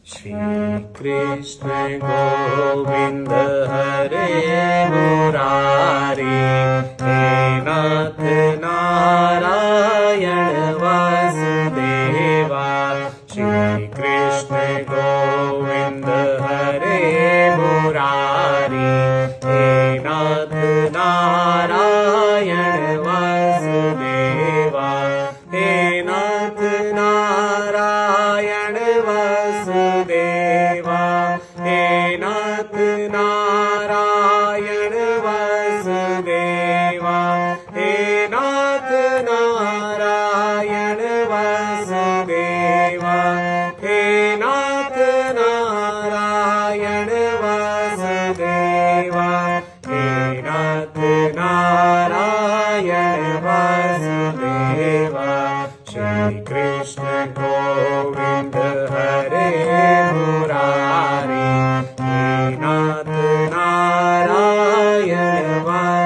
श्री कृष्ण गोविंद हरे मुरारी, हे नाथ नारायण वासुदेवा। श्री कृष्ण गोविंद हरे मुरारी, हे नाथ नारायण वासुदेवा। हे नाथ नारायण वासुदेवा, हे नाथ नारायण वासुदेवा। हे नाथ नारायण वासुदेवा, हे नाथ नारायण वासुदेवा। हे नाथ नारायण वासुदेवा। श्री कृष्ण गोविंद हरे मुरारी, हे नाथ नारायण वासुदेवा।